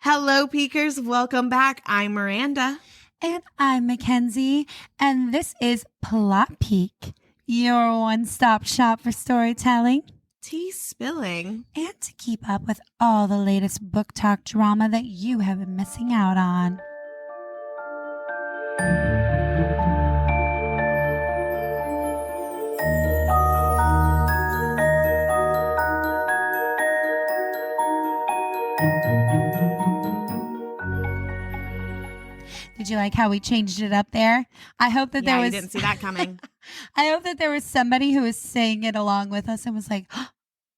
Hello, Peekers. Welcome back. I'm Miranda. And I'm Mackenzie. And this is Plot Peek, your one-stop shop for storytelling. Tea spilling. And to keep up with all the latest book talk drama that you have been missing out on. Did you like how we changed it up there? I hope that there was. You didn't see that coming. I hope that there was somebody who was saying it along with us and was like, oh,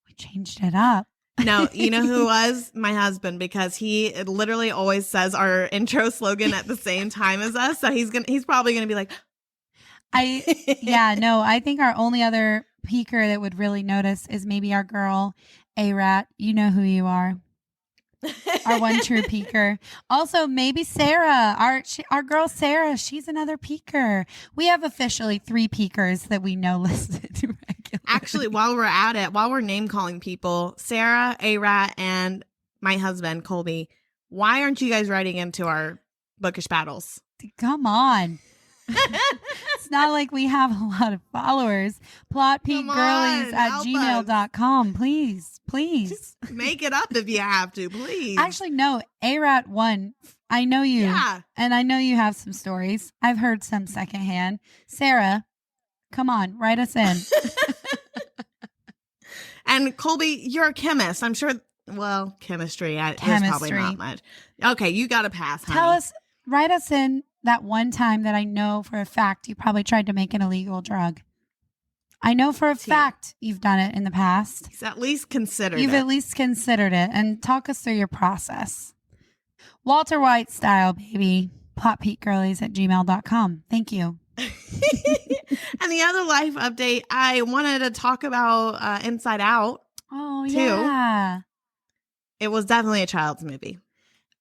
we changed it up. No, you know who was? My husband, because he literally always says our intro slogan at the same time as us. So he's probably gonna be like, I think our only other peeker that would really notice is maybe our girl, A-Rat. You know who you are. Our one true peeker. Also, maybe Sarah, our girl Sarah. She's another peeker. We have officially 3 peekers that we know listed regularly. Actually, while we're at it, while we're name calling people, Sarah, A-Rat, and my husband Colby, why aren't you guys writing into our bookish battles? Come on. It's not like we have a lot of followers. Plotpeakgirlies@gmail.com. Please. Just make it up if you have to, please. Actually, no. A-Rat won. I know you. Yeah. And I know you have some stories. I've heard some secondhand. Sarah, come on, write us in. And Colby, you're a chemist. I'm sure. Well, chemistry. There's probably not much. Okay, you got to pass, honey. Write us in that one time that I know for a fact you probably tried to make an illegal drug. I know for a fact you've done it in the past. He's at least considered You've at least considered it. And talk us through your process. Walter White style, baby. Plotpeakgirlies@gmail.com. Thank you. And the other life update, I wanted to talk about Inside Out. Oh, too. Yeah. It was definitely a child's movie.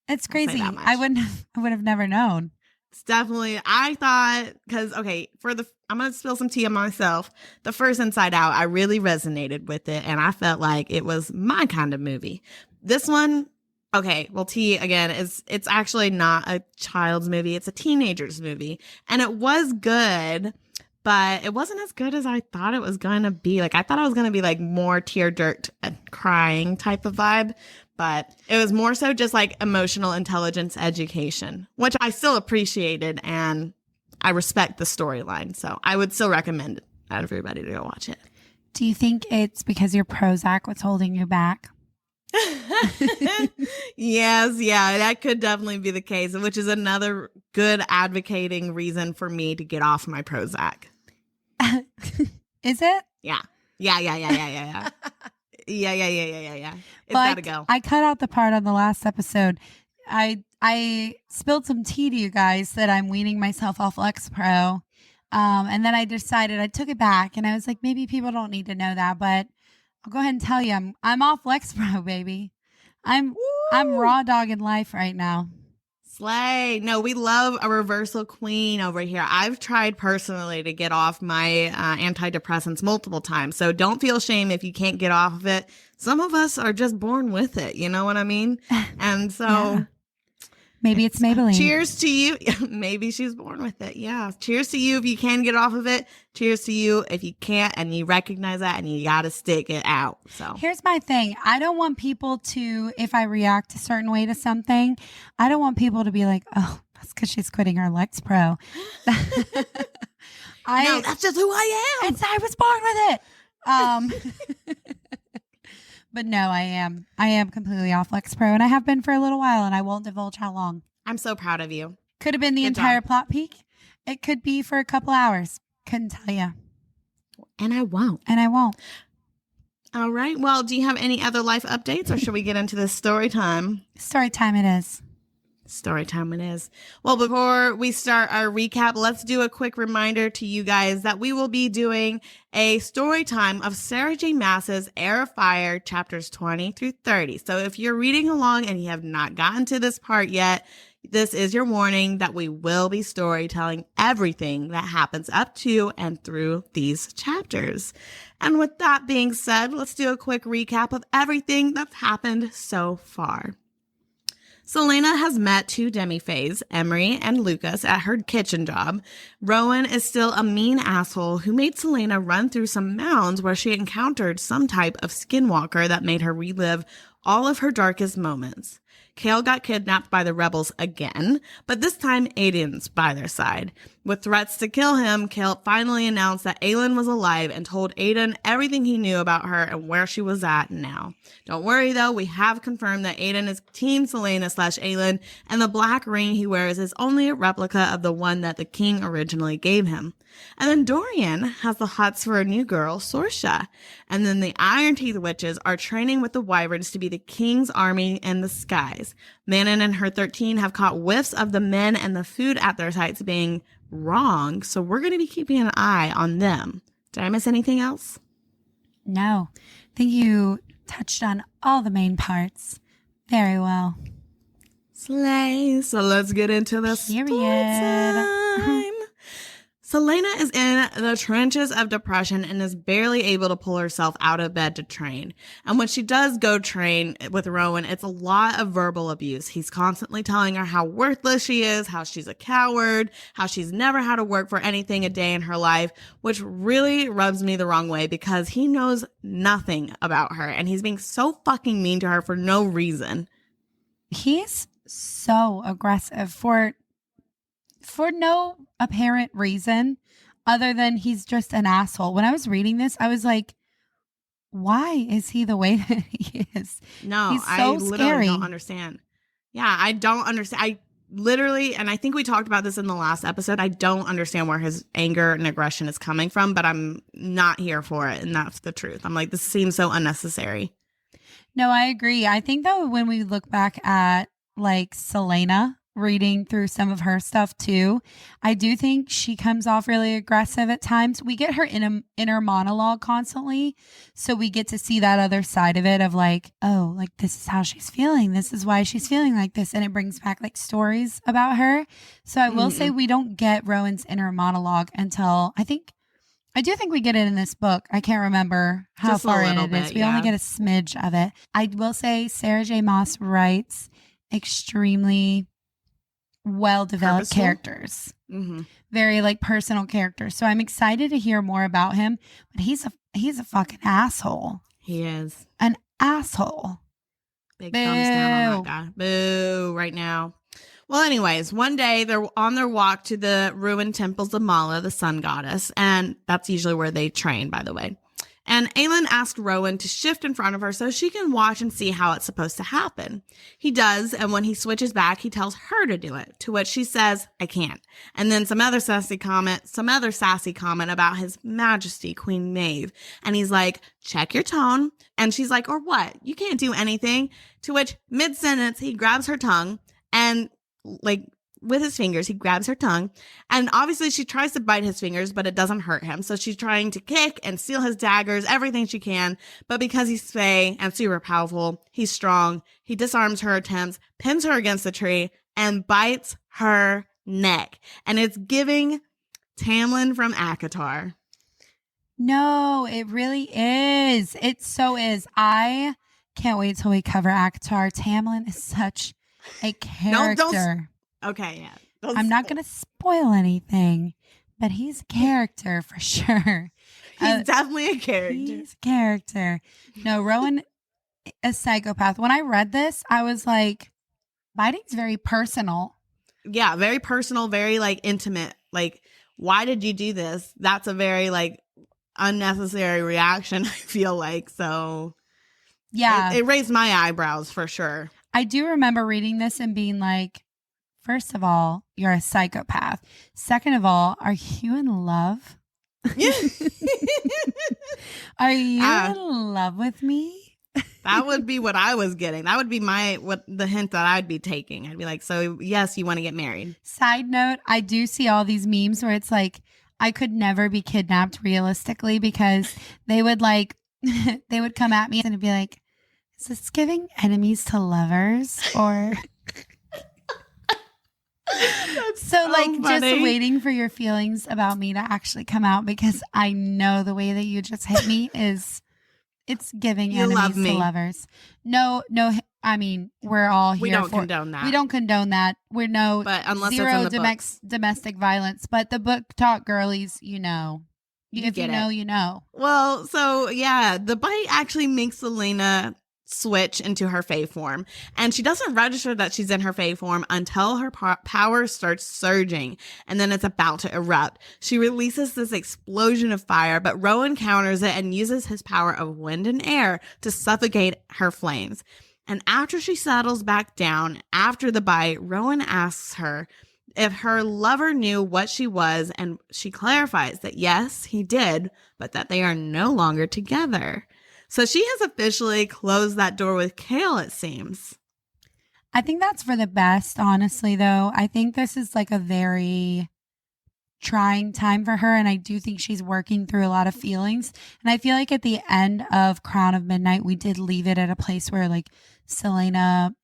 It's crazy. I would have never known. It's definitely, I thought, because, okay, I'm going to spill some tea on myself. The first Inside Out, I really resonated with it, and I felt like it was my kind of movie. This one, okay, well, tea, again, it's actually not a child's movie. It's a teenager's movie, and it was good, but it wasn't as good as I thought it was going to be. Like, I thought it was going to be, like, more tear-jerked and crying type of vibe. But it was more so just like emotional intelligence education, which I still appreciated, and I respect the storyline. So I would still recommend everybody to go watch it. Do you think it's because your Prozac was holding you back? Yes, yeah, that could definitely be the case, which is another good advocating reason for me to get off my Prozac. Is it? Yeah. Yeah. It's gotta go. I cut out the part on the last episode. I spilled some tea to you guys that I'm weaning myself off Lexapro. And then I decided I took it back, and I was like, maybe people don't need to know that, but I'll go ahead and tell you I'm off Lexapro, baby. I'm raw dogging life right now. Slay. No, we love a reversal queen over here. I've tried personally to get off my antidepressants multiple times. So don't feel shame if you can't get off of it. Some of us are just born with it. You know what I mean? And so yeah. Maybe it's Maybelline. Cheers to you. Maybe she's born with it. Yeah. Cheers to you if you can get off of it. Cheers to you if you can't and you recognize that and you got to stick it out. So here's my thing. I don't want people to, if I react a certain way to something, I don't want people to be like, oh, that's because she's quitting her Lexapro. No, that's just who I am. I was born with it. But no, I am completely off Lexapro, and I have been for a little while, and I won't divulge how long. I'm so proud of you. Could have been the entire plot peak. It could be for a couple hours. Couldn't tell you. And I won't. All right. Well, do you have any other life updates, or should we get into this story time? Story time it is. Story time it is. Well, before we start our recap, let's do a quick reminder to you guys that we will be doing a story time of Sarah J. Maas's Heir of Fire, chapters 20 through 30. So if you're reading along and you have not gotten to this part yet, this is your warning that we will be storytelling everything that happens up to and through these chapters. And with that being said, let's do a quick recap of everything that's happened so far. Selena has met 2 demi-fays, Emery and Lucas, at her kitchen job. Rowan is still a mean asshole who made Selena run through some mounds where she encountered some type of skinwalker that made her relive all of her darkest moments. Kale got kidnapped by the rebels again, but this time Aiden's by their side. With threats to kill him, Kale finally announced that Aelin was alive and told Aiden everything he knew about her and where she was at now. Don't worry though, we have confirmed that Aiden is Team Selena / Aelin, and the black ring he wears is only a replica of the one that the king originally gave him. And then Dorian has the hots for a new girl, Sorsha. And then the Iron Teeth witches are training with the Wyverns to be the king's army in the skies. Manon and her 13 have caught whiffs of the men and the food at their sites being wrong, so we're going to be keeping an eye on them. Did I miss anything else? No. I think you touched on all the main parts very well. Slay. So let's get into the story time. Selena is in the trenches of depression and is barely able to pull herself out of bed to train. And when she does go train with Rowan, it's a lot of verbal abuse. He's constantly telling her how worthless she is, how she's a coward, how she's never had to work for anything a day in her life, which really rubs me the wrong way because he knows nothing about her and he's being so fucking mean to her for no reason. He's so aggressive for no apparent reason other than he's just an asshole. When I was reading this, I was like, why is he the way that he is? No, he's so I literally scary. don't understand. Yeah, I don't understand. I literally, and I think we talked about this in the last episode, I don't understand where his anger and aggression is coming from, but I'm not here for it. And that's the truth. I'm like, this seems so unnecessary. No, I agree. I think though, when we look back at like Selena, reading through some of her stuff too, I do think she comes off really aggressive at times. We get her inner monologue constantly, so we get to see that other side of it of like, oh, like this is how she's feeling, this is why she's feeling like this, and it brings back like stories about her. So I will say we don't get Rowan's inner monologue until I do think we get it in this book. I can't remember how Just far a in little it is. bit, We only get a smidge of it. I will say Sarah J. Maas writes extremely well-developed Purposeful? Characters. Very like personal characters. So I'm excited to hear more about him, but he's a fucking asshole. He is. An asshole. Big thumbs down on that guy. Boo right now. Well, anyways, one day they're on their walk to the ruined temples of Mala, the sun goddess, and that's usually where they train, by the way. And Aelin asked Rowan to shift in front of her so she can watch and see how it's supposed to happen. He does, and when he switches back, he tells her to do it, to which she says, I can't. And then some other sassy comment about his majesty, Queen Maeve. And he's like, check your tone. And she's like, or what? You can't do anything. To which, mid-sentence, he grabs her tongue and like with his fingers, he grabs her tongue, and obviously she tries to bite his fingers, but it doesn't hurt him. So she's trying to kick and steal his daggers, everything she can. But because he's Fae and super powerful, he's strong. He disarms her attempts, pins her against the tree, and bites her neck. And it's giving Tamlin from ACOTAR. No, it really is. It so is. I can't wait till we cover ACOTAR. Tamlin is such a character. Okay, yeah. I'm not going to spoil anything, but he's a character for sure. He's definitely a character. He's a character. No, Rowan, a psychopath. When I read this, I was like, biting's very personal. Yeah, very personal, very like intimate. Like, why did you do this? That's a very like unnecessary reaction, I feel like. So yeah, it raised my eyebrows for sure. I do remember reading this and being like, first of all, you're a psychopath. Second of all, are you in love? Are you in love with me? That would be what I was getting. That would be the hint that I'd be taking. I'd be like, so yes, you want to get married. Side note, I do see all these memes where it's like, I could never be kidnapped realistically because they would like, they would come at me and it'd be like, is this giving enemies to lovers or... So like funny. Just waiting for your feelings about me to actually come out because I know the way that you just hit me is it's giving enemies to lovers. No I mean, we're all here We don't for condone that. We don't condone that. We're But unless it's in the books. domestic violence. But the book talk girlies, you know. If you know, you know. Well, so yeah, the bite actually makes Selena switch into her Fae form. And she doesn't register that she's in her Fae form until her power starts surging. And then it's about to erupt. She releases this explosion of fire, but Rowan counters it and uses his power of wind and air to suffocate her flames. And after she settles back down after the bite, Rowan asks her if her lover knew what she was, and she clarifies that yes, he did, but that they are no longer together. So she has officially closed that door with Kale, it seems. I think that's for the best, honestly, though. I think this is like a very trying time for her, and I do think she's working through a lot of feelings. And I feel like at the end of Crown of Midnight, we did leave it at a place where like Selena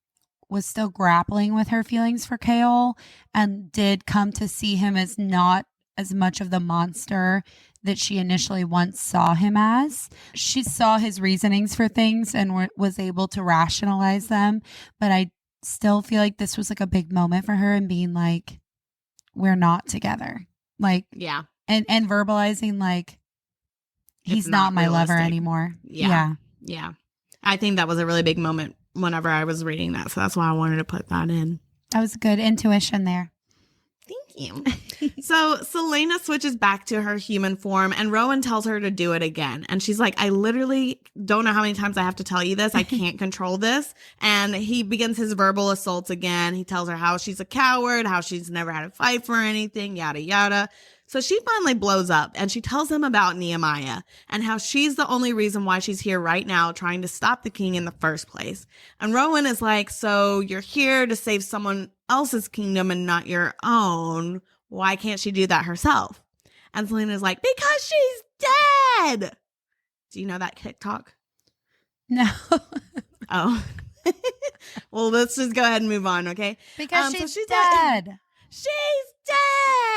was still grappling with her feelings for Kale and did come to see him as not as much of the monster that she initially once saw him as. She saw his reasonings for things and was able to rationalize them. But I still feel like this was like a big moment for her and being like, we're not together. Like, yeah. And verbalizing like, he's not my lover anymore. Yeah. I think that was a really big moment whenever I was reading that. So that's why I wanted to put that in. That was good intuition there. Thank you. So Selena switches back to her human form and Rowan tells her to do it again. And she's like, I literally don't know how many times I have to tell you this. I can't control this. And he begins his verbal assaults again. He tells her how she's a coward, how she's never had a fight for anything, yada, yada. So she finally blows up and she tells him about Nehemiah and how she's the only reason why she's here right now trying to stop the king in the first place. And Rowan is like, so you're here to save someone else's kingdom and not your own. Why can't she do that herself? And Selena's like, because she's dead. Do you know that TikTok? No. Oh. Well, let's just go ahead and move on, okay? Because she's dead. She's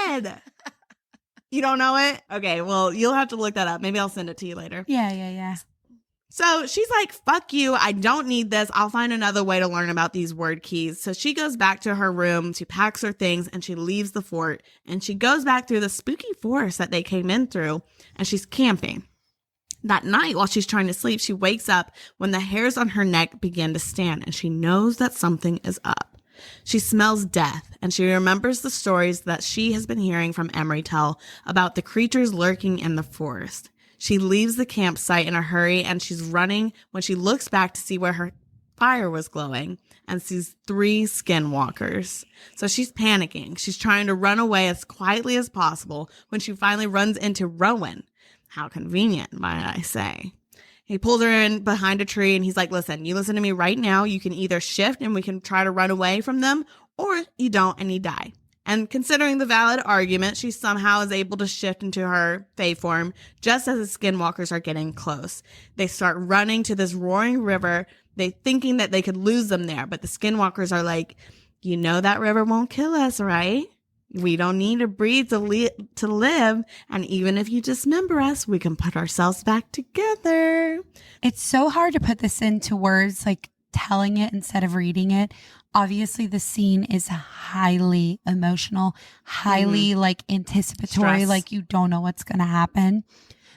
dead. You don't know it? Okay, well, you'll have to look that up. Maybe I'll send it to you later. Yeah. So she's like, fuck you. I don't need this. I'll find another way to learn about these word keys. So she goes back to her room. She packs her things and she leaves the fort. And she goes back through the spooky forest that they came in through. And she's camping. That night, while she's trying to sleep, she wakes up when the hairs on her neck begin to stand. And she knows that something is up. She smells death, and she remembers the stories that she has been hearing from Emery tell about the creatures lurking in the forest. She leaves the campsite in a hurry, and she's running when she looks back to see where her fire was glowing and sees 3 skinwalkers. So she's panicking. She's trying to run away as quietly as possible when she finally runs into Rowan. How convenient, might I say. He pulls her in behind a tree and he's like, listen, you listen to me right now. You can either shift and we can try to run away from them, or you don't and you die. And considering the valid argument, she somehow is able to shift into her Fae form just as the skinwalkers are getting close. They start running to this roaring river, they thinking that they could lose them there. But the skinwalkers are like, you know that river won't kill us, right? We don't need to breathe to live. And even if you dismember us, we can put ourselves back together. It's so hard to put this into words, like telling it instead of reading it. Obviously, the scene is highly emotional, highly like anticipatory, Stress. like you don't know what's going to happen.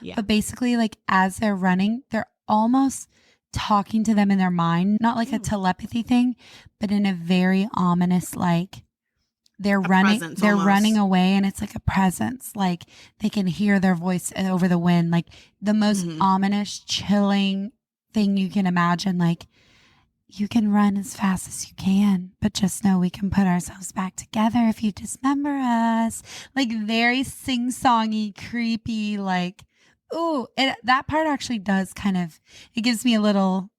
Yeah. But basically, like as they're running, they're almost talking to them in their mind, not like a telepathy thing, but in a very ominous, like, they're running away, and it's like a presence. Like they can hear their voice over the wind, like the most ominous, chilling thing you can imagine. Like, you can run as fast as you can, but just know we can put ourselves back together if you dismember us. Like very sing-songy, creepy, like, ooh, that part actually does kind of, it gives me a little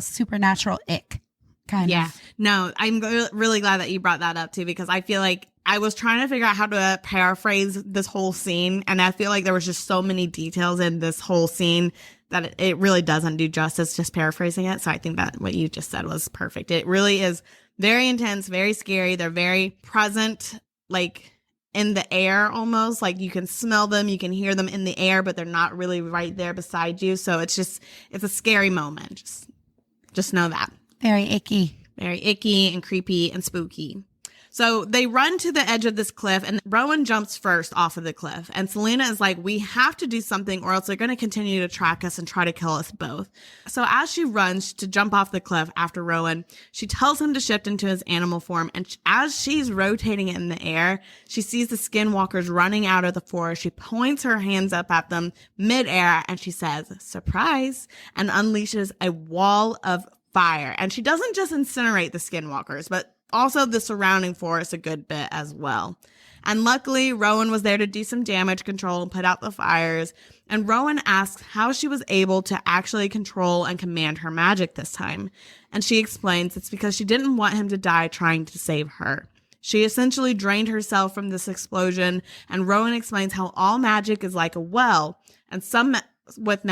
supernatural ick. Kind of. No, I'm really glad that you brought that up too, because I feel like I was trying to figure out how to paraphrase this whole scene. And I feel like there was just so many details in this whole scene that it really doesn't do justice just paraphrasing it. So I think that what you just said was perfect. It really is very intense, very scary. They're very present, like in the air almost. Like you can smell them, you can hear them in the air, but they're not really right there beside you. So it's a scary moment. Just know that. Very icky. Very icky and creepy and spooky. So they run to the edge of this cliff, and Rowan jumps first off of the cliff. And Selena is like, we have to do something or else they're going to continue to track us and try to kill us both. So as she runs to jump off the cliff after Rowan, she tells him to shift into his animal form. And as she's rotating it in the air, she sees the skinwalkers running out of the forest. She points her hands up at them midair and she says, surprise, and unleashes a wall of fire. And she doesn't just incinerate the skinwalkers, but also the surrounding forest a good bit as well. And luckily, Rowan was there to do some damage control and put out the fires. And Rowan asks how she was able to actually control and command her magic this time. And she explains it's because she didn't want him to die trying to save her. She essentially drained herself from this explosion. And Rowan explains how all magic is like a well. And some with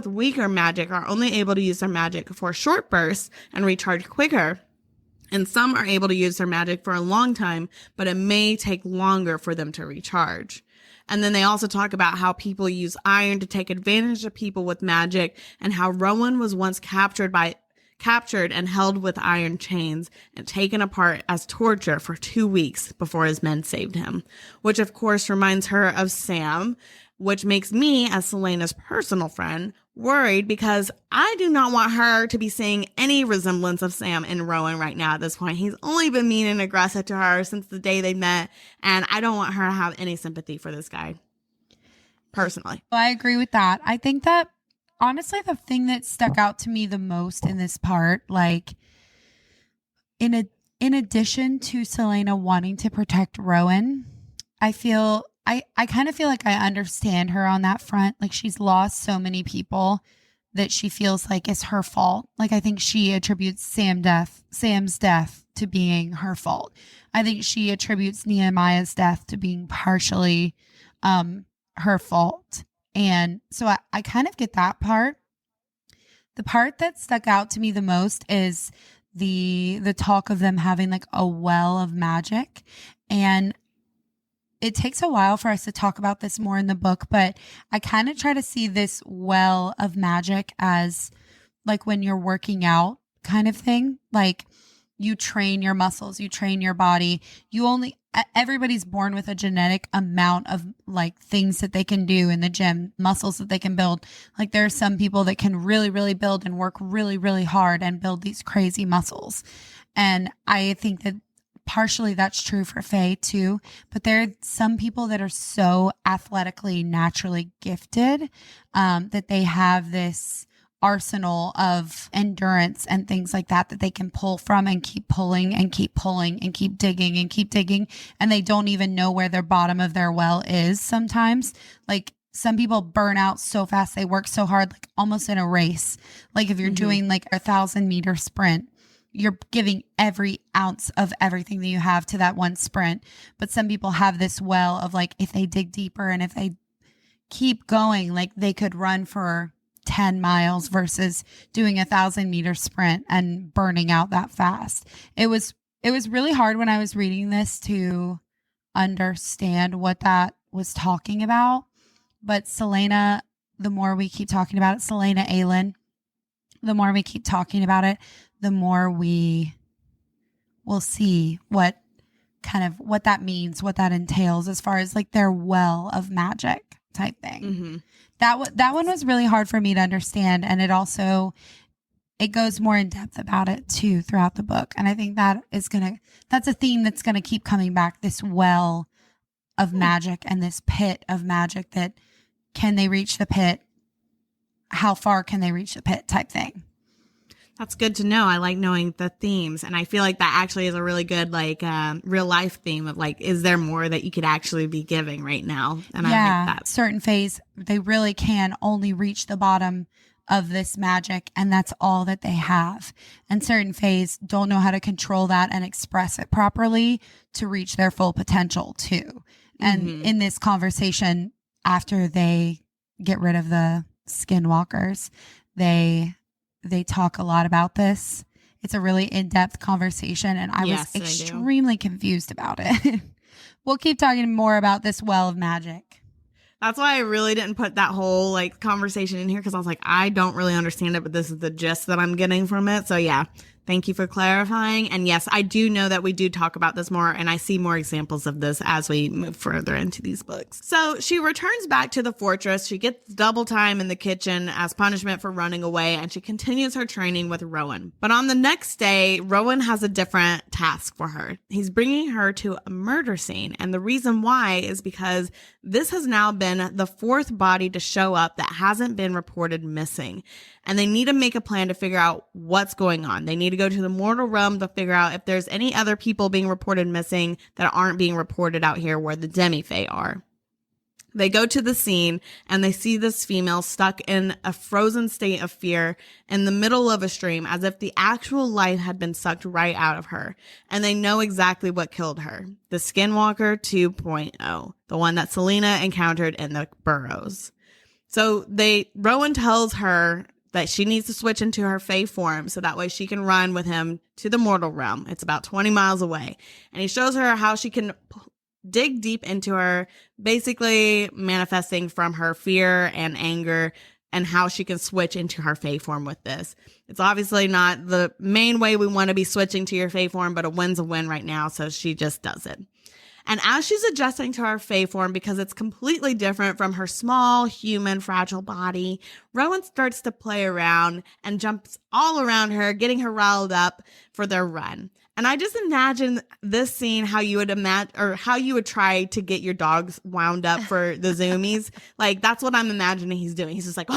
weaker magic are only able to use their magic for short bursts and recharge quicker. And some are able to use their magic for a long time, but it may take longer for them to recharge. And then they also talk about how people use iron to take advantage of people with magic, and how Rowan was once captured and held with iron chains and taken apart as torture for 2 weeks before his men saved him. Which of course reminds her of Sam, which makes me, as Selena's personal friend, worried because I do not want her to be seeing any resemblance of Sam in Rowan right now at this point. He's only been mean and aggressive to her since the day they met, and I don't want her to have any sympathy for this guy, personally. I agree with that. I think that, honestly, the thing that stuck out to me the most in this part, like, in addition to Selena wanting to protect Rowan, I kind of feel like I understand her on that front. Like, she's lost so many people that she feels like it's her fault. Like, I think she attributes Sam's death to being her fault. I think she attributes Nehemiah's death to being partially her fault. And so I kind of get that part. The part that stuck out to me the most is the talk of them having like a well of magic. And it takes a while for us to talk about this more in the book, but I kind of try to see this well of magic as like when you're working out kind of thing. Like, you train your muscles, you train your body. Everybody's born with a genetic amount of like things that they can do in the gym, muscles that they can build. Like, there are some people that can really, really build and work really, really hard and build these crazy muscles. And I think that partially that's true for Faye too, but there are some people that are so athletically naturally gifted that they have this arsenal of endurance and things like that they can pull from and keep pulling and keep pulling and keep digging and keep digging, and they don't even know where their bottom of their well is sometimes. Like, some people burn out so fast, they work so hard, like almost in a race. Like, if you're doing like a 1,000-meter sprint, you're giving every ounce of everything that you have to that one sprint. But some people have this well of like, if they dig deeper and if they keep going, like they could run for 10 miles versus doing a 1,000-meter sprint and burning out that fast. It was really hard when I was reading this to understand what that was talking about. But Selena, the more we keep talking about it, Selena Aylin, the more we keep talking about it, the more we will see what that means, what that entails as far as like their well of magic type thing. Mm-hmm. That one was really hard for me to understand. And it goes more in depth about it too throughout the book. And I think that's a theme that's going to keep coming back, this well of magic and this pit of magic, that can they reach the pit? How far can they reach the pit type thing? That's good to know. I like knowing the themes. And I feel like that actually is a really good, like, real life theme of like, is there more that you could actually be giving right now? And I like that. Certain phase, they really can only reach the bottom of this magic, and that's all that they have. And certain phase don't know how to control that and express it properly to reach their full potential too. And in this conversation, after they get rid of the skinwalkers, they talk a lot about this. It's a really in-depth conversation, and I was extremely confused about it. We'll keep talking more about this well of magic. That's why I really didn't put that whole like conversation in here, because I was like, I don't really understand it, but this is the gist that I'm getting from it. So yeah, thank you for clarifying. And yes, I do know that we do talk about this more, and I see more examples of this as we move further into these books. So she returns back to the fortress. She gets double time in the kitchen as punishment for running away, and she continues her training with Rowan. But on the next day, Rowan has a different task for her. He's bringing her to a murder scene, and the reason why is because this has now been the fourth body to show up that hasn't been reported missing. And they need to make a plan to figure out what's going on. They need to go to the mortal realm to figure out if there's any other people being reported missing that aren't being reported out here where the demi-fae are. They go to the scene and they see this female stuck in a frozen state of fear in the middle of a stream, as if the actual life had been sucked right out of her. And they know exactly what killed her. The Skinwalker 2.0, the one that Selena encountered in the burrows. So Rowan tells her that she needs to switch into her fae form so that way she can run with him to the mortal realm. It's about 20 miles away. And he shows her how she can dig deep into her, basically manifesting from her fear and anger, and how she can switch into her fae form with this. It's obviously not the main way we want to be switching to your fae form, but a win's a win right now, so she just does it. And as she's adjusting to her fae form, because it's completely different from her small, human, fragile body, Rowan starts to play around and jumps all around her, getting her riled up for their run. And I just imagine this scene, how you would imagine, or how you would try to get your dogs wound up for the zoomies. Like, that's what I'm imagining he's doing. He's just like,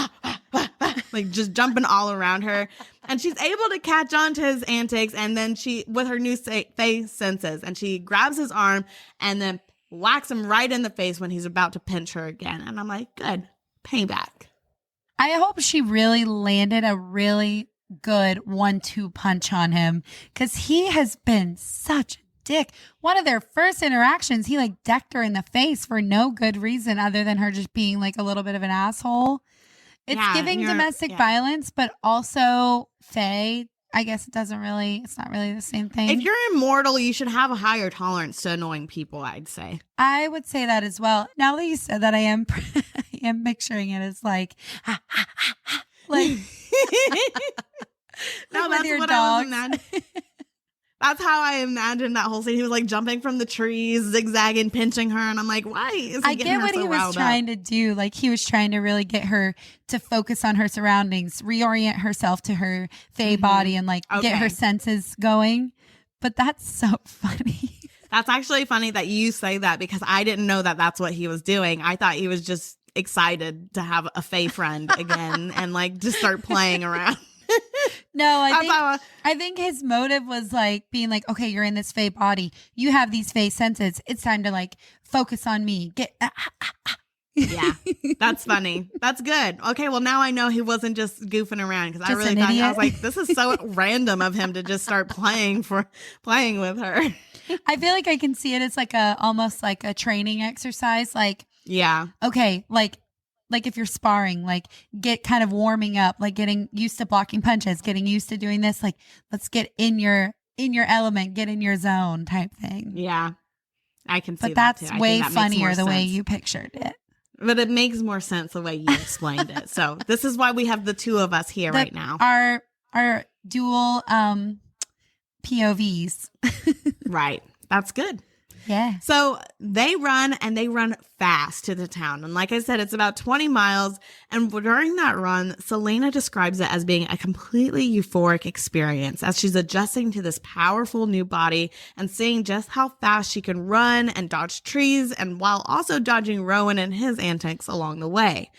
like just jumping all around her. And she's able to catch on to his antics. And then she, with her new fae senses, and she grabs his arm and then whacks him right in the face when he's about to pinch her again. And I'm like, good, payback. I hope she really landed a really good 1-2 punch on him, because he has been such a dick. One of their first interactions, he like decked her in the face for no good reason other than her just being like a little bit of an asshole. It's giving domestic violence, but also fae. I guess it's not really the same thing. If you're immortal, you should have a higher tolerance to annoying people, I'd say. I would say that as well. Now that you said that, I am picturing it as like, like, no, that's what I was imagining. That's how I imagined that whole scene. He was like jumping from the trees, zigzagging, pinching her, and I'm like, why is he getting her so riled up? I get what he was trying to do. Like, he was trying to really get her to focus on her surroundings, reorient herself to her fae body, and like get her senses going. But that's so funny. That's actually funny that you say that, because I didn't know that that's what he was doing. I thought he was just excited to have a fae friend again and like just start playing around. No, I think his motive was like being like, okay, you're in this fae body. You have these fae senses. It's time to like focus on me. Yeah, that's funny. That's good. Okay, well now I know he wasn't just goofing around, because I really thought, I was like, this is so random of him to just start playing with her. I feel like I can see it as like almost like a training exercise. Like, yeah, okay, like if you're sparring, like get kind of warming up, like getting used to blocking punches, getting used to doing this, like let's get in your element, get in your zone type thing. Yeah, I can see but that that's way funnier the way you pictured it. But it makes more sense the way you explained it. So this is why we have the two of us here right now. Our dual POVs. Right. That's good. Yeah. So they run, and they run fast to the town. And like I said, it's about 20 miles. And during that run, Selena describes it as being a completely euphoric experience as she's adjusting to this powerful new body and seeing just how fast she can run and dodge trees, and while also dodging Rowan and his antics along the way.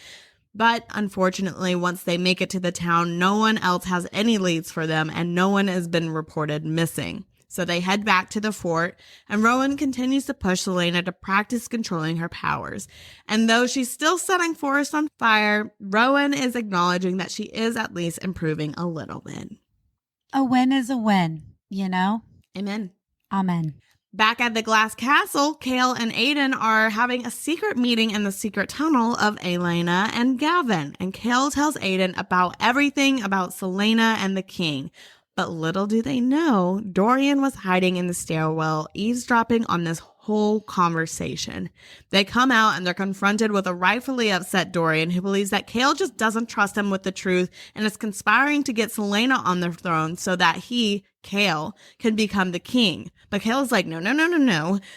But unfortunately, once they make it to the town, no one else has any leads for them, and no one has been reported missing. So they head back to the fort, and Rowan continues to push Selena to practice controlling her powers. And though she's still setting Forest on fire, Rowan is acknowledging that she is at least improving a little bit. A win is a win, you know? Amen. Amen. Back at the Glass Castle, Kale and Aiden are having a secret meeting in the secret tunnel of Elena and Gavin. And Kale tells Aiden about everything about Selena and the king. But little do they know, Dorian was hiding in the stairwell, eavesdropping on this whole conversation. They come out and they're confronted with a rightfully upset Dorian who believes that Kale just doesn't trust him with the truth and is conspiring to get Selena on the throne so that he, Kale, can become the king. But Kale is like, no.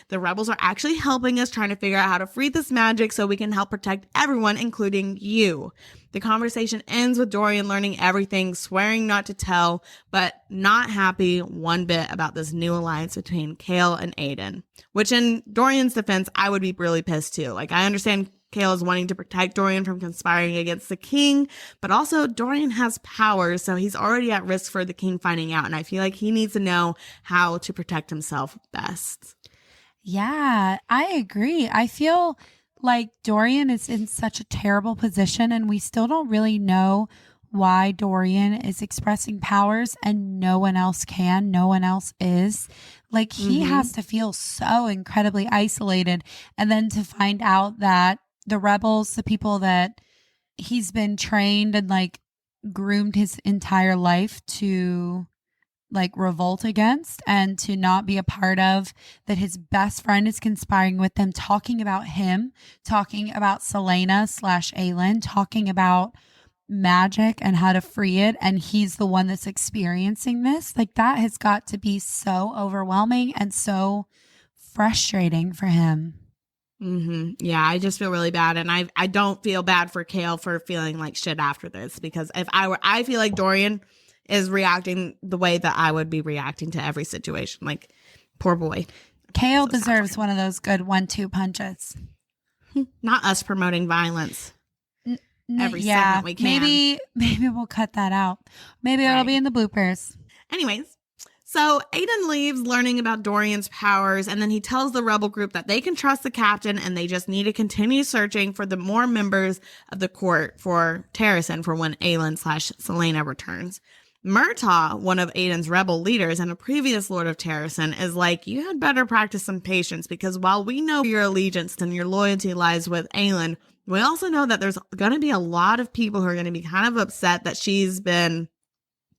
The rebels are actually helping us, trying to figure out how to free this magic so we can help protect everyone, including you. The conversation ends with Dorian learning everything, swearing not to tell, but not happy one bit about this new alliance between Kale and Aiden. Which in Dorian's defense, I would be really pissed too. Like, I understand Kale is wanting to protect Dorian from conspiring against the king, but also Dorian has powers, so he's already at risk for the king finding out, and I feel like he needs to know how to protect himself best. Yeah, I agree. I feel like Dorian is in such a terrible position, and we still don't really know why Dorian is expressing powers and no one else can, no one else is. Like, he has to feel so incredibly isolated, and then to find out that the rebels, the people that he's been trained and like groomed his entire life to like revolt against and to not be a part of, that his best friend is conspiring with them, talking about him, talking about Selena / Aelin, talking about magic and how to free it, and he's the one that's experiencing this. Like, that has got to be so overwhelming and so frustrating for him. Yeah, I just feel really bad, and I don't feel bad for Kale for feeling like shit after this, because if I feel like Dorian is reacting the way that I would be reacting to every situation. Like, poor boy. Kale deserves one of those good 1-2 punches. Not us promoting violence every second we can. Maybe we'll cut that out. Maybe it'll be in the bloopers. Anyways. So Aiden leaves learning about Dorian's powers, and then he tells the rebel group that they can trust the captain and they just need to continue searching for the more members of the court for Terrasen for when Aelin / Selena returns. Murtaugh, one of Aiden's rebel leaders and a previous Lord of Terrasen, is like, you had better practice some patience, because while we know your allegiance and your loyalty lies with Aelin, we also know that there's going to be a lot of people who are going to be kind of upset that she's been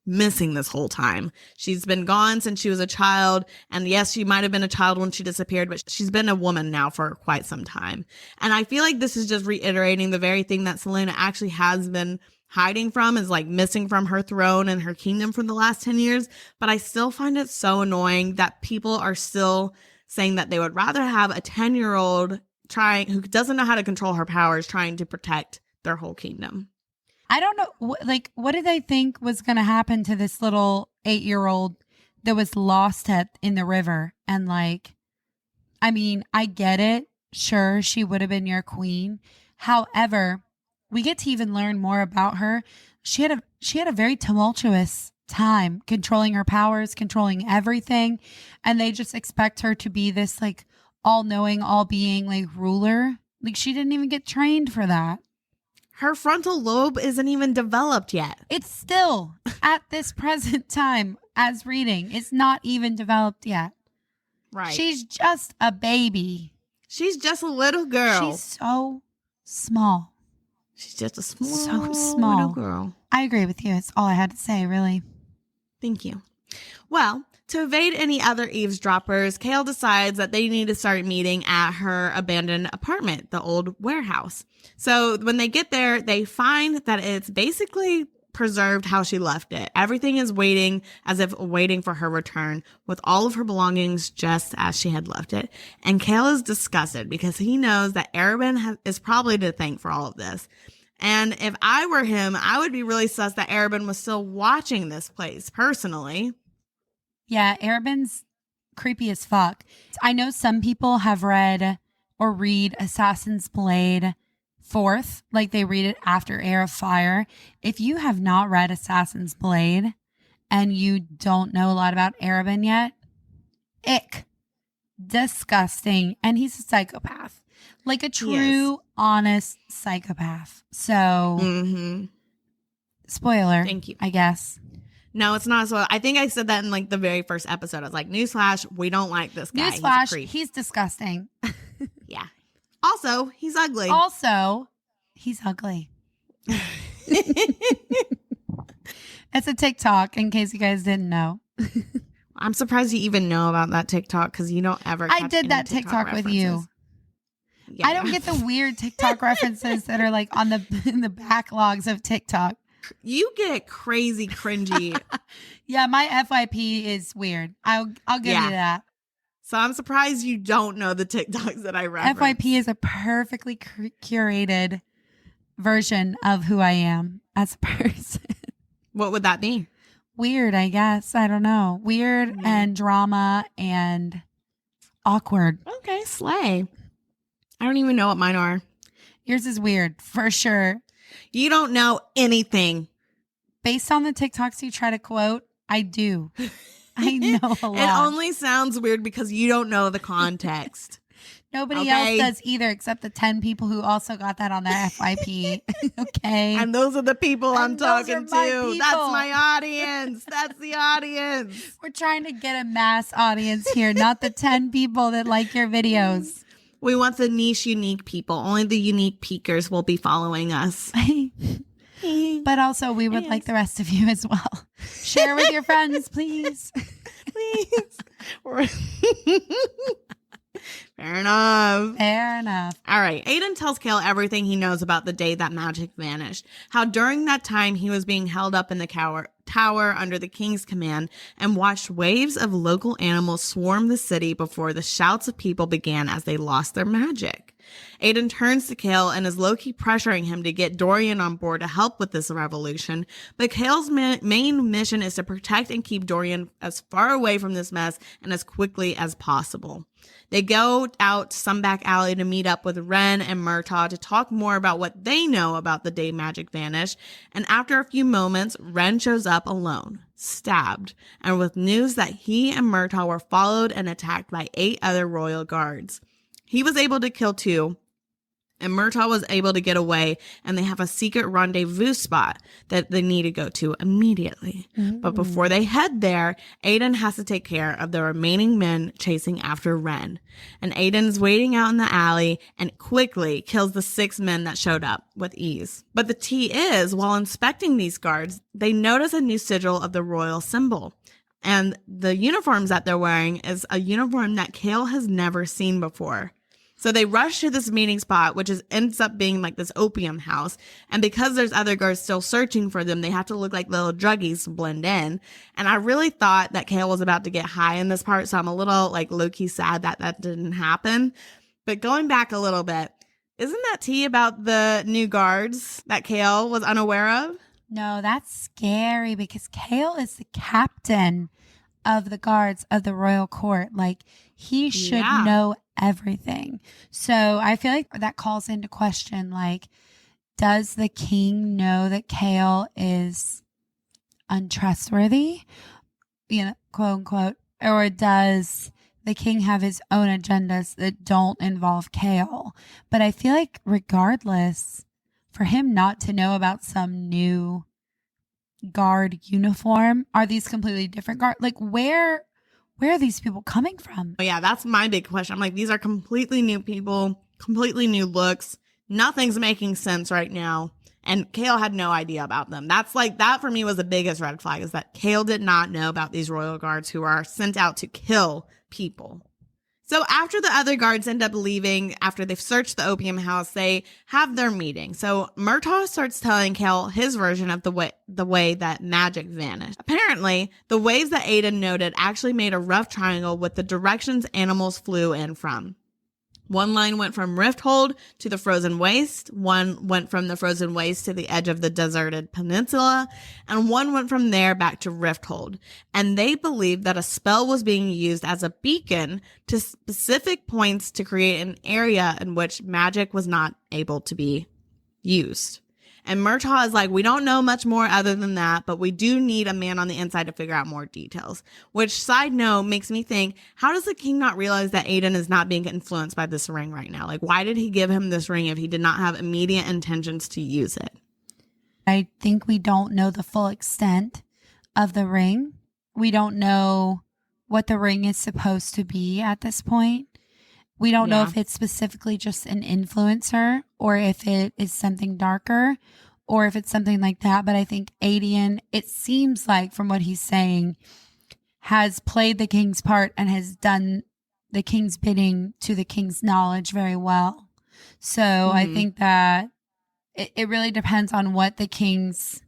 missing this whole time. She's been gone since she was a child, and yes, she might have been a child when she disappeared, but she's been a woman now for quite some time. And I feel like this is just reiterating the very thing that Selena actually has been hiding from, is like missing from her throne and her kingdom for the last 10 years. But I still find it so annoying that people are still saying that they would rather have a 10-year-old who doesn't know how to control her powers trying to protect their whole kingdom. I don't know, what did they think was going to happen to this little 8-year-old that was lost in the river? And like, I mean, I get it. Sure, she would have been your queen. However, we get to even learn more about her. She had a very tumultuous time controlling her powers, controlling everything. And they just expect her to be this like all-knowing, all-being like ruler. Like, she didn't even get trained for that. Her frontal lobe isn't even developed yet. It's still, at this present time, as reading, it's not even developed yet. Right. She's just a baby. She's just a little girl. She's so small. She's just a small little girl. I agree with you. It's all I had to say, really. Thank you. Well, to evade any other eavesdroppers, Kale decides that they need to start meeting at her abandoned apartment, the old warehouse. So when they get there, they find that it's basically preserved how she left it. Everything is waiting, as if waiting for her return, with all of her belongings just as she had left it. And Kale is disgusted because he knows that Arabin is probably to thank for all of this. And if I were him, I would be really sus that Arabin was still watching this place, personally. Yeah, Arabin's creepy as fuck. I know some people have read or read Assassin's Blade 4th, like they read it after Heir of Fire. If you have not read Assassin's Blade and you don't know a lot about Arabin yet, ick. Disgusting. And he's a psychopath. Like a true, honest psychopath. So, spoiler, thank you. I guess. No, it's not. So I think I said that in like the very first episode. I was like, newsflash, we don't like this guy. Newsflash, he's disgusting. Yeah. Also, he's ugly. He's ugly. It's a TikTok, in case you guys didn't know. I'm surprised you even know about that TikTok because you don't ever. I did that TikTok with you. Yeah, I don't get the weird TikTok references that are like on the in the backlogs of TikTok. You get crazy cringy. Yeah, my FYP is weird. I'll give you that. So I'm surprised you don't know the TikToks that I reference. FYP is a perfectly curated version of who I am as a person. What would that be? Weird, I guess. I don't know. Weird and drama and awkward. Okay, slay. I don't even know what mine are. Yours is weird, for sure. You don't know anything. Based on the TikToks you try to quote, I do. I know a lot. It only sounds weird because you don't know the context. Nobody else does either except the 10 people who also got that on their FYP. Okay. And those are the people I'm talking to. People. That's my audience. That's the audience. We're trying to get a mass audience here, not the 10 people that like your videos. We want the niche, unique people. Only the unique peakers will be following us. But also, we would like the rest of you as well. Share with your friends, please. Please. Fair enough. Fair enough. All right. Aiden tells Kale everything he knows about the day that magic vanished. How during that time he was being held up in the tower under the king's command and watched waves of local animals swarm the city before the shouts of people began as they lost their magic. Aiden turns to Kale and is low-key pressuring him to get Dorian on board to help with this revolution, but Kale's main mission is to protect and keep Dorian as far away from this mess and as quickly as possible. They go out some back alley to meet up with Ren and Murtaugh to talk more about what they know about the day magic vanished, and after a few moments, Ren shows up alone, stabbed, and with news that he and Murtaugh were followed and attacked by 8 other royal guards. He was able to kill 2, and Murtaugh was able to get away, and they have a secret rendezvous spot that they need to go to immediately. But before they head there, Aiden has to take care of the remaining men chasing after Ren. And Aiden's waiting out in the alley and quickly kills the 6 men that showed up with ease. But the tea is, while inspecting these guards, they notice a new sigil of the royal symbol. And the uniforms that they're wearing is a uniform that Kale has never seen before. So they rush to this meeting spot, which ends up being like this opium house. And because there's other guards still searching for them, they have to look like little druggies to blend in. And I really thought that Kale was about to get high in this part. So I'm a little like low-key sad that that didn't happen. But going back a little bit, isn't that tea about the new guards that Kale was unaware of? No, that's scary because Kale is the captain of the guards of the royal court. Like, he should know everything. So I feel like that calls into question, like, does the king know that Kale is untrustworthy, you know, quote unquote, or does the king have his own agendas that don't involve Kale? But I feel like regardless, for him not to know about some new guard uniform, are these completely different guard? Like, where are these people coming from? Oh, yeah, that's my big question. I'm like, these are completely new people, completely new looks. Nothing's making sense right now. And Kale had no idea about them. That's like, that for me was the biggest red flag, is that Kale did not know about these royal guards who are sent out to kill people. So after the other guards end up leaving, after they've searched the opium house, they have their meeting. So Murtaugh starts telling Kale his version of the way that magic vanished. Apparently, the waves that Aiden noted actually made a rough triangle with the directions animals flew in from. One line went from Rifthold to the frozen waste, one went from the frozen waste to the edge of the deserted peninsula, and one went from there back to Rifthold. And they believed that a spell was being used as a beacon to specific points to create an area in which magic was not able to be used. And Murtaugh is like, we don't know much more other than that, but we do need a man on the inside to figure out more details. Which, side note, makes me think, how does the king not realize that Aiden is not being influenced by this ring right now? Like, why did he give him this ring if he did not have immediate intentions to use it? I think we don't know the full extent of the ring. We don't know what the ring is supposed to be at this point. We don't know if it's specifically just an influencer or if it is something darker or if it's something like that. But I think Aiden, it seems like from what he's saying, has played the king's part and has done the king's bidding to the king's knowledge very well. So I think that it really depends on what the king's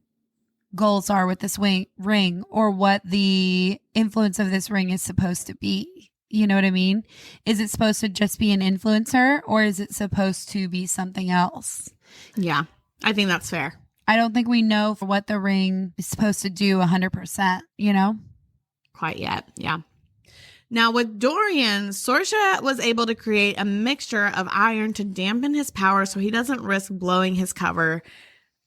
goals are with this ring, or what the influence of this ring is supposed to be. You know what I mean? Is it supposed to just be an influencer, or is it supposed to be something else? Yeah, I think that's fair. I don't think we know for what the ring is supposed to do 100%, you know? Quite yet, yeah. Now with Dorian, Sorsha was able to create a mixture of iron to dampen his power so he doesn't risk blowing his cover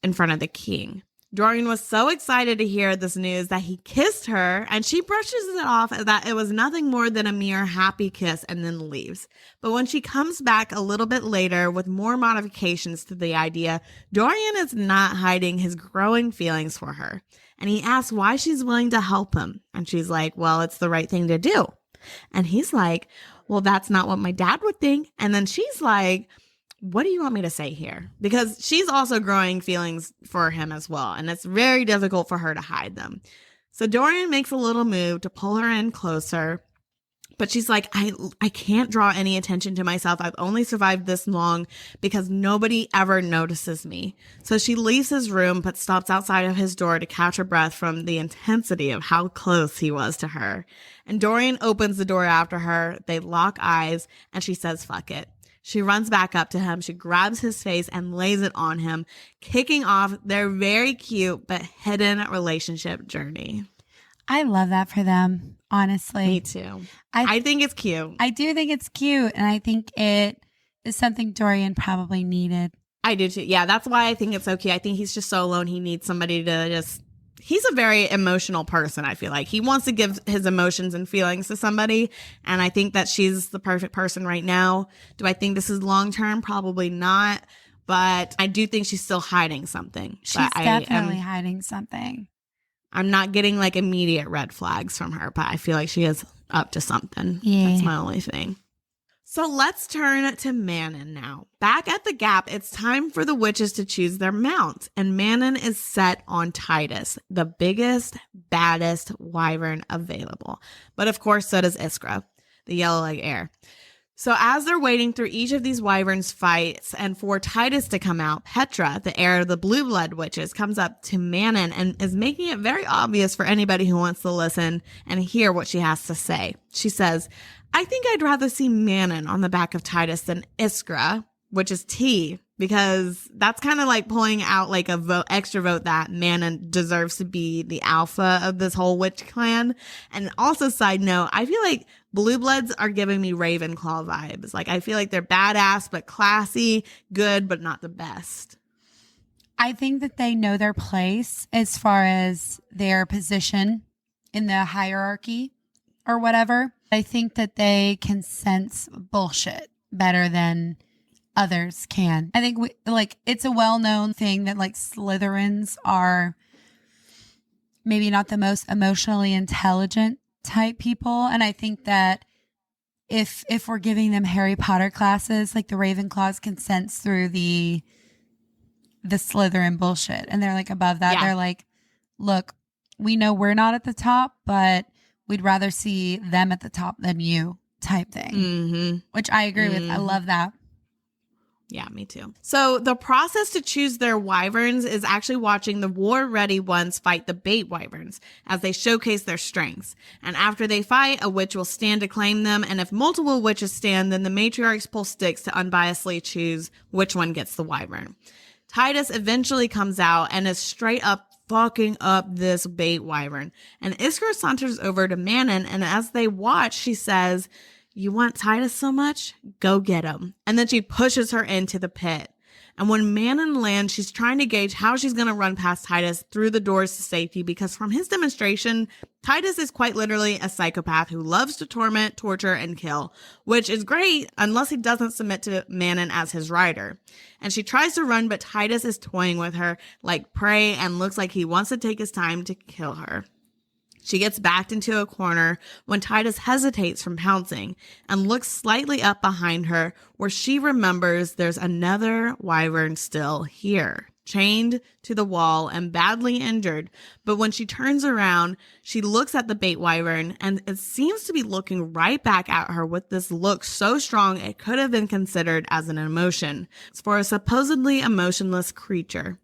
in front of the king. Dorian was so excited to hear this news that he kissed her, and she brushes it off as that it was nothing more than a mere happy kiss and then leaves. But when she comes back a little bit later with more modifications to the idea, Dorian is not hiding his growing feelings for her. And he asks why she's willing to help him. And she's like, well, it's the right thing to do. And he's like, well, that's not what my dad would think. And then she's like, what do you want me to say here? Because she's also growing feelings for him as well. And it's very difficult for her to hide them. So Dorian makes a little move to pull her in closer. But she's like, I can't draw any attention to myself. I've only survived this long because nobody ever notices me. So she leaves his room, but stops outside of his door to catch her breath from the intensity of how close he was to her. And Dorian opens the door after her. They lock eyes, and she says, fuck it. She runs back up to him. She grabs his face and lays it on him, kicking off their very cute but hidden relationship journey. I love that for them, honestly. Me too. I think it's cute. I do think it's cute, and I think it is something Dorian probably needed. I do too. Yeah, that's why I think it's so cute. I think he's just so alone. He needs somebody to just... He's a very emotional person, I feel like. He wants to give his emotions and feelings to somebody, and I think that she's the perfect person right now. Do I think this is long-term? Probably not, but I do think she's still hiding something. She's definitely hiding something. I'm not getting like immediate red flags from her, but I feel like she is up to something. Yeah. That's my only thing. So let's turn to Manon now. Back at the Gap, it's time for the witches to choose their mounts, and Manon is set on Titus, the biggest, baddest wyvern available. But of course, so does Iskra, the yellow-leg heir. So as they're waiting through each of these wyverns' fights and for Titus to come out, Petra, the heir of the blue blood witches, comes up to Manon and is making it very obvious for anybody who wants to listen and hear what she has to say. She says, I think I'd rather see Manon on the back of Titus than Iskra, which is T, because that's kind of like pulling out like a extra vote that Manon deserves to be the alpha of this whole witch clan. And also, side note, I feel like Blue Bloods are giving me Ravenclaw vibes. Like, I feel like they're badass, but classy, good, but not the best. I think that they know their place as far as their position in the hierarchy or whatever. I think that they can sense bullshit better than others can. I think it's a well-known thing that like Slytherins are maybe not the most emotionally intelligent type people, and I think that if we're giving them Harry Potter classes, like the Ravenclaws can sense through the Slytherin bullshit, and they're like above that. Yeah. They're like, look, we know we're not at the top, but we'd rather see them at the top than you, type thing. Which I agree with. I love that. Yeah, me too. So the process to choose their wyverns is actually watching the war-ready ones fight the bait wyverns as they showcase their strengths. And after they fight, a witch will stand to claim them. And if multiple witches stand, then the matriarchs pull sticks to unbiasedly choose which one gets the wyvern. Titus eventually comes out and is straight up fucking up this bait wyvern. And Iskra saunters over to Manon, and as they watch, she says, you want Titus so much? Go get him. And then she pushes her into the pit. And when Manon lands, she's trying to gauge how she's going to run past Titus through the doors to safety, because from his demonstration, Titus is quite literally a psychopath who loves to torment, torture, and kill, which is great unless he doesn't submit to Manon as his rider. And she tries to run, but Titus is toying with her like prey and looks like he wants to take his time to kill her. She gets backed into a corner when Titus hesitates from pouncing and looks slightly up behind her, where she remembers there's another wyvern still here. chained to the wall and badly injured. But when she turns around, she looks at the bait wyvern and it seems to be looking right back at her with this look so strong it could have been considered as an emotion for a supposedly emotionless creature.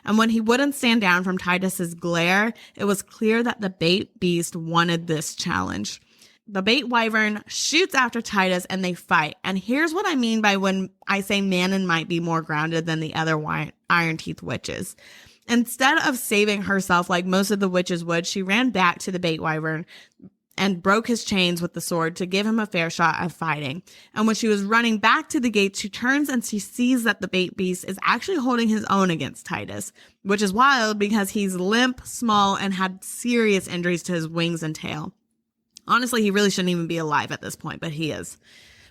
And when he wouldn't stand down from Titus's glare, it was clear that the bait beast wanted this challenge. The bait wyvern shoots after Titus and they fight. And here's what I mean by when I say Manon might be more grounded than the other Iron Teeth witches. Instead of saving herself like most of the witches would, she ran back to the bait wyvern and broke his chains with the sword to give him a fair shot at fighting. And when she was running back to the gate, she turns and she sees that the bait beast is actually holding his own against Titus, which is wild because he's limp, small, and had serious injuries to his wings and tail. Honestly, he really shouldn't even be alive at this point, but he is.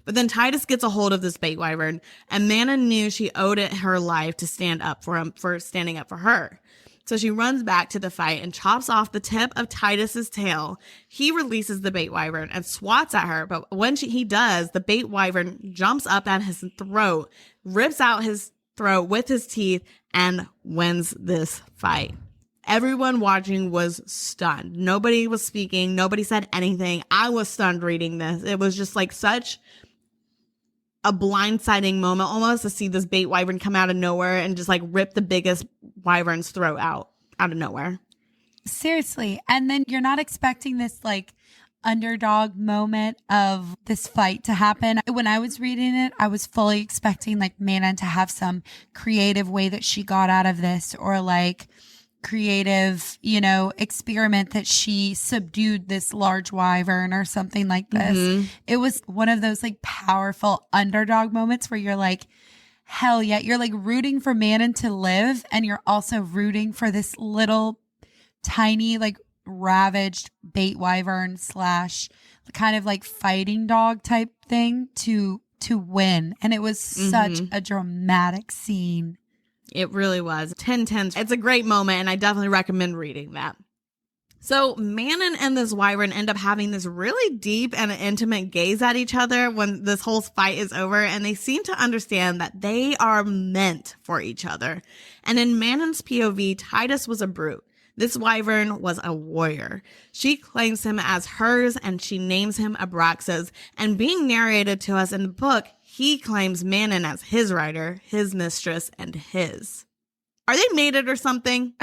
But then Titus gets a hold of this bait wyvern, and Manon knew she owed it her life to stand up for him for standing up for her. So she runs back to the fight and chops off the tip of Titus's tail. He releases the bait wyvern and swats at her, but when he does, the bait wyvern jumps up at his throat, rips out his throat with his teeth, and wins this fight. Everyone watching was stunned. Nobody was speaking. Nobody said anything. I was stunned reading this. It was just like such a blindsiding moment almost to see this bait wyvern come out of nowhere and just like rip the biggest wyvern's throat out of nowhere. Seriously. And then you're not expecting this like underdog moment of this fight to happen. When I was reading it, I was fully expecting like Manon to have some creative way that she got out of this, or like creative, experiment that she subdued this large wyvern or something like this. Mm-hmm. It was one of those like powerful underdog moments where you're like, hell yeah, you're like rooting for Manon to live, and you're also rooting for this little tiny like ravaged bait wyvern / kind of like fighting dog type thing to win. And it was such a dramatic scene. It really was. 10/10. It's a great moment, and I definitely recommend reading that. So Manon and this wyvern end up having this really deep and intimate gaze at each other when this whole fight is over, and they seem to understand that they are meant for each other. And in Manon's POV, Titus was a brute. This wyvern was a warrior. She claims him as hers, and she names him Abraxas. And being narrated to us in the book, he claims Manon as his rider, his mistress, and his. Are they mated or something?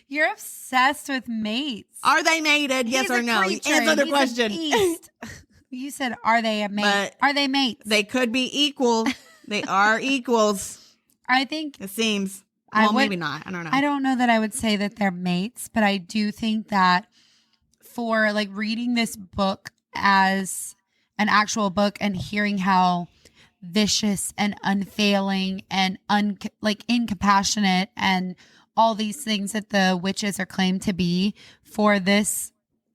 You're obsessed with mates. Are they mated? Yes or no? Answer the question. You said, are they a mate? But are they mates? They could be equal. They are equals. I think. It seems. Well, maybe not. I don't know. I don't know that I would say that they're mates, but I do think that for like reading this book as an actual book and hearing how vicious and unfailing and incompassionate and all these things that the witches are claimed to be, for this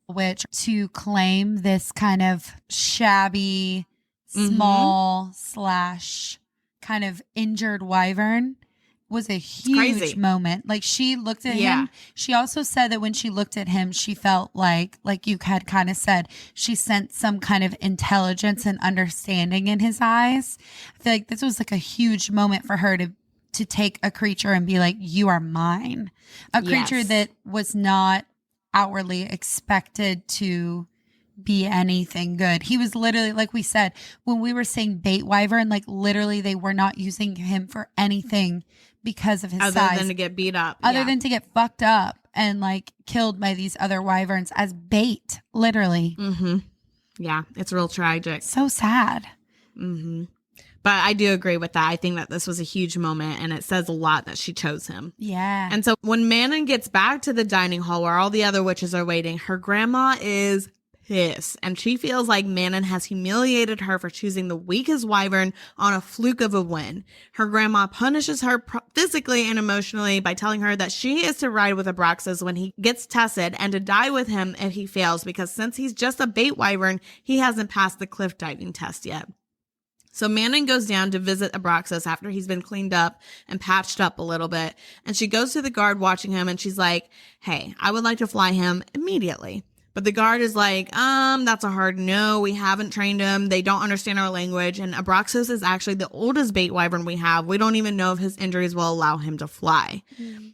witch to claim this kind of shabby, small / kind of injured wyvern was a huge moment. Like, she looked at him. She also said that when she looked at him, she felt like you had kind of said, she sensed some kind of intelligence and understanding in his eyes. I feel like this was like a huge moment for her to take a creature and be like, you are mine. A creature that was not outwardly expected to be anything good. He was literally, like we said, when we were saying bait wyvern, like literally they were not using him for anything because of his size. Other than to get beat up. Other than to get fucked up and like killed by these other wyverns as bait, literally. Mm-hmm. Yeah, it's real tragic. So sad. Mm-hmm. But I do agree with that. I think that this was a huge moment, and it says a lot that she chose him. Yeah. And so when Manon gets back to the dining hall where all the other witches are waiting, her grandma is pissed, and she feels like Manon has humiliated her for choosing the weakest wyvern on a fluke of a win. Her grandma punishes her physically and emotionally by telling her that she is to ride with Abraxas when he gets tested and to die with him if he fails, because since he's just a bait wyvern, he hasn't passed the cliff diving test yet. So Manon goes down to visit Abraxas after he's been cleaned up and patched up a little bit. And she goes to the guard watching him, and she's like, hey, I would like to fly him immediately. But the guard is like, that's a hard no. We haven't trained him. They don't understand our language. And Abraxos is actually the oldest bait wyvern we have. We don't even know if his injuries will allow him to fly.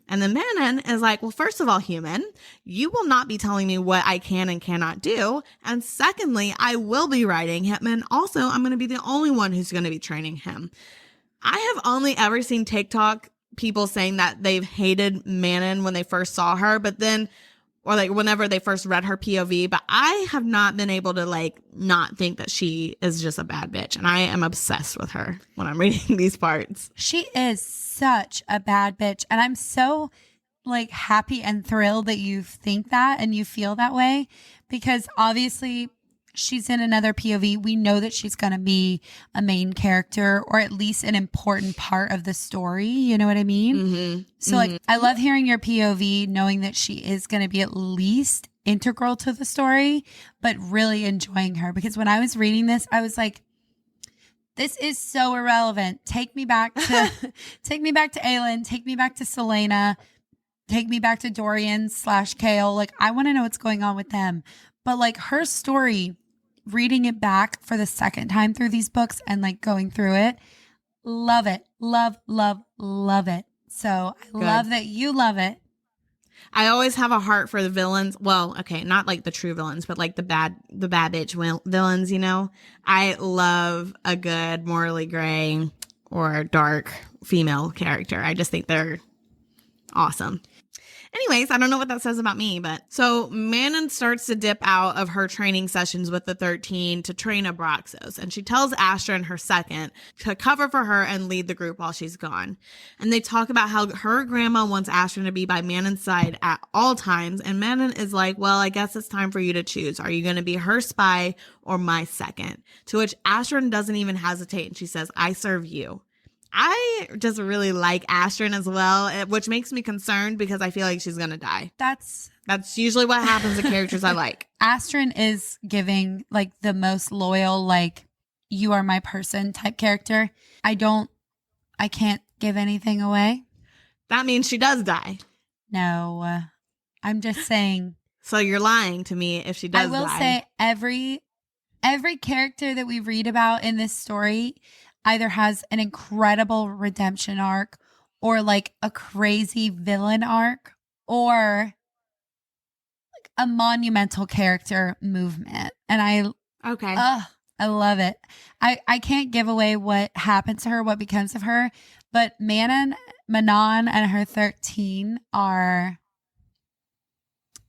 And then Manon is like, well, first of all, human, you will not be telling me what I can and cannot do. And secondly, I will be riding him. And also, I'm going to be the only one who's going to be training him. I have only ever seen TikTok people saying that they've hated Manon when they first saw her, but then, or like whenever they first read her POV, but I have not been able to like not think that she is just a bad bitch. And I am obsessed with her when I'm reading these parts. She is such a bad bitch. And I'm so like happy and thrilled that you think that and you feel that way, because obviously she's in another POV. We know that she's going to be a main character or at least an important part of the story. You know what I mean? Mm-hmm. So like, I love hearing your POV, knowing that she is going to be at least integral to the story, but really enjoying her. Because when I was reading this, I was like, this is so irrelevant. Take me back to, take me back to Aelin, take me back to Selena, take me back to Dorian / Kale. Like, I want to know what's going on with them. But like her story, reading it back for the second time through these books and like going through it, love it. Love, love, love it. So I love that you love it. I always have a heart for the villains. Well, okay, not like the true villains, but like the bad bitch villains, you know? I love a good morally gray or dark female character. I just think they're awesome. Anyways, I don't know what that says about me, but so Manon starts to dip out of her training sessions with the 13 to train Abraxos, and she tells Astrid, her second, to cover for her and lead the group while she's gone. And they talk about how her grandma wants Astrid to be by Manon's side at all times, and Manon is like, well, I guess it's time for you to choose. Are you going to be her spy or my second? To which Astrid doesn't even hesitate, and she says, I serve you. I just really like Astrid as well, which makes me concerned because I feel like she's going to die. That's usually what happens to characters I like. Astrid is giving like the most loyal, like, you are my person type character. I can't give anything away. That means she does die. No, I'm just saying. So you're lying to me if she does die. I will say every character that we read about in this story either has an incredible redemption arc or like a crazy villain arc or like a monumental character movement. And I love it. I can't give away what happens to her, what becomes of her, but Manon and her 13 are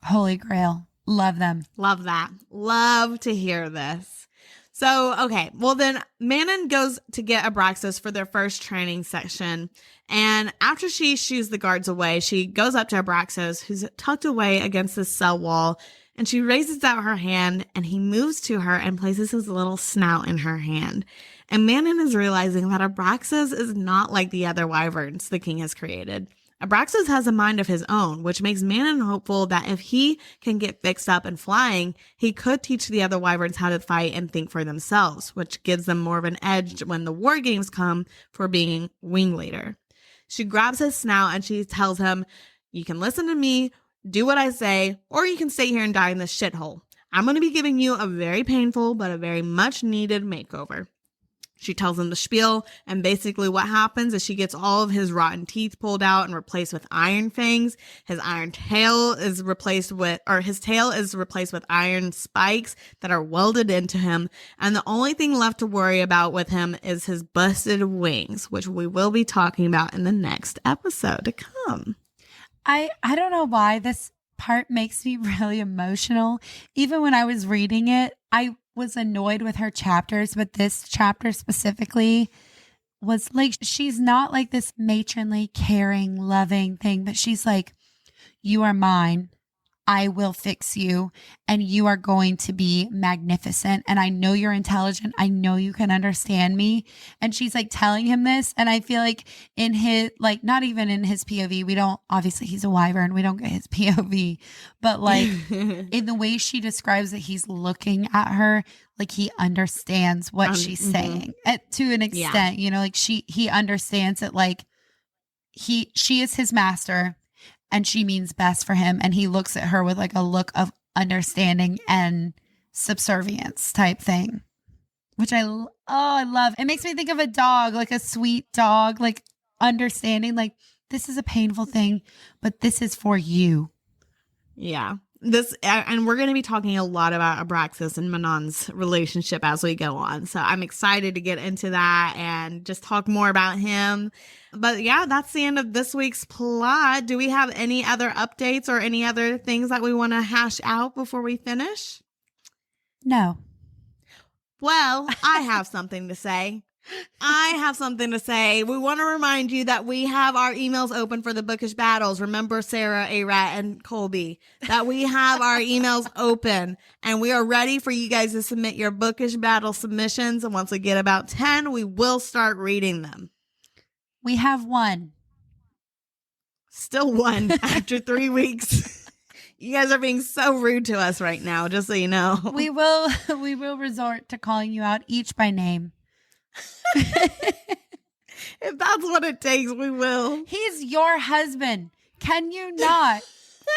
holy grail. Love them. Love that. Love to hear this. So, okay, well then Manon goes to get Abraxos for their first training session. And after she shoos the guards away, she goes up to Abraxos, who's tucked away against the cell wall, and she raises out her hand, and he moves to her and places his little snout in her hand. And Manon is realizing that Abraxos is not like the other wyverns the king has created. Abraxos has a mind of his own, which makes Manon hopeful that if he can get fixed up and flying, he could teach the other wyverns how to fight and think for themselves, which gives them more of an edge when the war games come for being wing leader. She grabs his snout and she tells him, you can listen to me, do what I say, or you can stay here and die in this shithole. I'm going to be giving you a very painful but a very much needed makeover. She tells him the spiel, and basically what happens is she gets all of his rotten teeth pulled out and replaced with iron fangs. His tail is replaced with iron spikes that are welded into him. And the only thing left to worry about with him is his busted wings, which we will be talking about in the next episode to come. I don't know why this part makes me really emotional. Even when I was reading it, I was annoyed with her chapters, but this chapter specifically was like, she's not like this matronly, caring, loving thing, but she's like, you are mine. I will fix you and you are going to be magnificent. And I know you're intelligent. I know you can understand me. And she's like telling him this. And I feel like in his, like, not even in his POV, we don't, obviously he's a wyvern. We don't get his POV, but like in the way she describes that he's looking at her, like he understands what she's saying to an extent, you know, like he understands that like she is his master. And she means best for him. And he looks at her with like a look of understanding and subservience type thing, which I love. It makes me think of a dog, like a sweet dog, like understanding, like this is a painful thing, but this is for you. Yeah. This, and we're going to be talking a lot about Abraxas and Manon's relationship as we go on. So I'm excited to get into that and just talk more about him. But yeah, that's the end of this week's plot. Do we have any other updates or any other things that we want to hash out before we finish? No. Well, I have something to say. We want to remind you that we have our emails open for the bookish battles. Remember Sarah, A-Rat, and Colby, that we have our emails open and we are ready for you guys to submit your bookish battle submissions. And once we get about 10, we will start reading them. We have one. Still one after 3 weeks. You guys are being so rude to us right now, just so you know. We will resort to calling you out each by name. If that's what it takes, we will. He's your husband. Can you not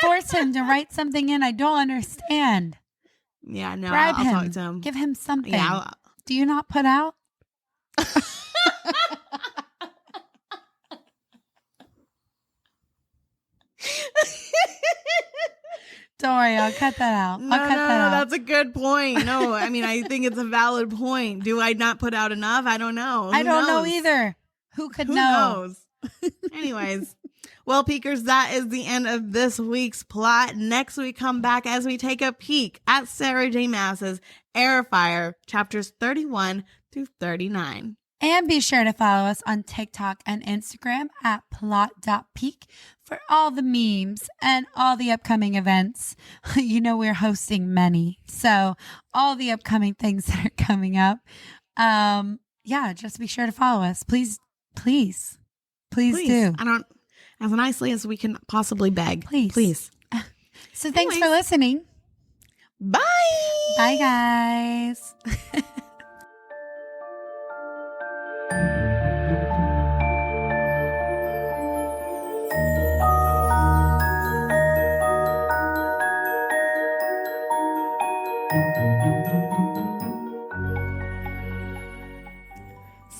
force him to write something in? I don't understand. Yeah, no, Bribe I'll him. talk to him. Give him something. Yeah, do you not put out? Don't worry, I'll cut that out. No, that's a good point. No, I mean, I think it's a valid point. Do I not put out enough? I don't know. I don't know either. Who could know? Knows? Anyways, well, Peekers, that is the end of this week's plot. Next we come back as we take a peek at Sarah J. Maas's Heir of Fire, chapters 31 through 39. And be sure to follow us on TikTok and Instagram at plot.peak for all the memes and all the upcoming events. You know, we're hosting many. So all the upcoming things that are coming up. Yeah, just be sure to follow us. Please do. I don't, as nicely as we can possibly beg. Please. So thanks for listening. Bye. Bye, guys.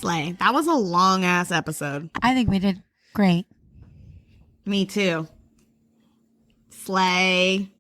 Slay. That was a long ass episode. I think we did great. Me too. Slay.